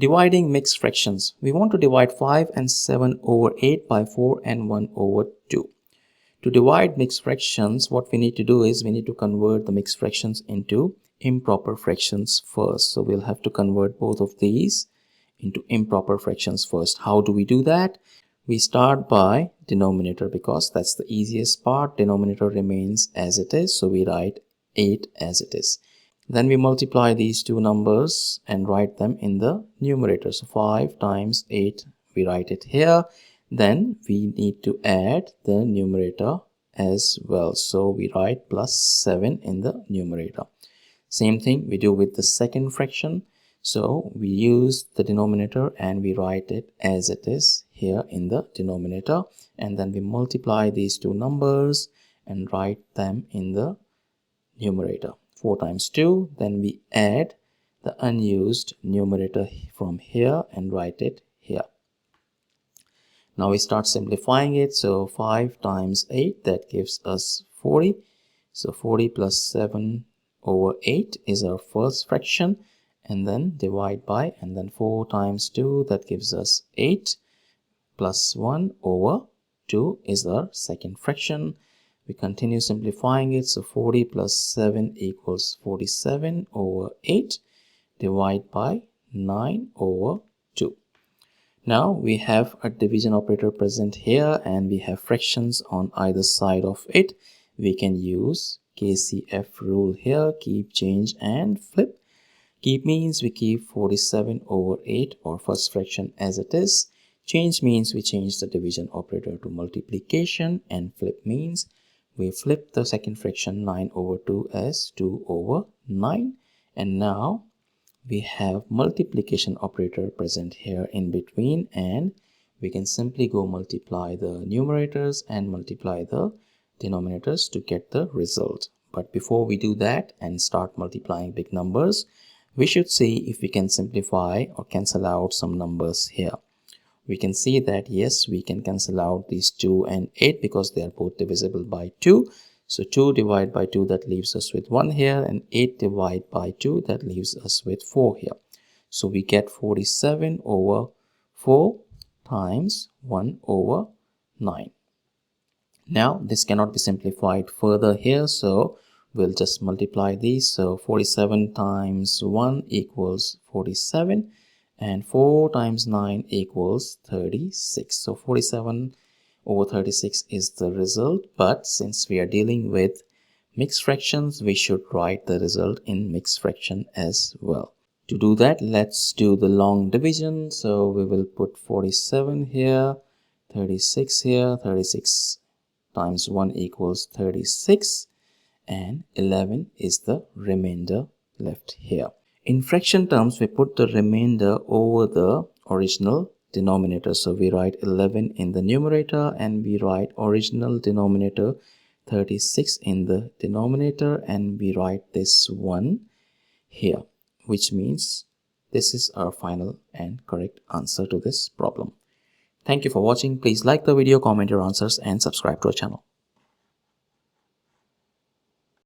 Dividing mixed fractions. We want to divide 5 and 7 over 8 by 4 and 1 over 2. To divide mixed fractions, what we need to do is we need to convert the mixed fractions into improper fractions first. So we'll have to convert both of these into improper fractions first. How do we do that? We start by denominator because that's the easiest part. Denominator remains as it is, so we write 8 as it is. Then we multiply these two numbers and write them in the numerator. So 5 times 8, we write it here. Then we need to add the numerator as well. So we write plus 7 in the numerator. Same thing we do with the second fraction. So we use the denominator and we write it as it is here in the denominator. And then we multiply these two numbers and write them in the numerator. 4 times 2, then we add the unused numerator from here and write it here. Now we start simplifying it. So 5 times 8, that gives us 40. So 40 plus 7 over 8 is our first fraction, and then divide by, and then 4 times 2, that gives us 8 plus 1 over 2 is our second fraction. We continue simplifying it. So 40 plus 7 equals 47 over 8. Divide by 9 over 2. Now we have a division operator present here and we have fractions on either side of it. We can use KCF rule here, keep, change and flip. Keep means we keep 47 over 8 or first fraction as it is. Change means we change the division operator to multiplication, and flip means we flip the second fraction 9 over 2 as 2 over 9. And now we have multiplication operator present here in between, and we can simply go multiply the numerators and multiply the denominators to get the result. But before we do that and start multiplying big numbers, we should see if we can simplify or cancel out some numbers here. We can see that yes, we can cancel out these 2 and 8 because they are both divisible by 2. So 2 divided by 2, that leaves us with 1 here, and 8 divided by 2, that leaves us with 4 here. So we get 47 over 4 times 1 over 9. Now this cannot be simplified further here, so we'll just multiply these. So 47 times 1 equals 47. And 4 times 9 equals 36. So 47 over 36 is the result. But since we are dealing with mixed fractions, we should write the result in mixed fraction as well. To do that, let's do the long division. So we will put 47 here, 36 here. 36 times 1 equals 36. And 11 is the remainder left here. In fraction terms, we put the remainder over the original denominator. So we write 11 in the numerator and we write original denominator 36 in the denominator, and we write this 1 here, which means this is our final and correct answer to this problem. Thank you for watching. Please like the video, comment your answers and subscribe to our channel.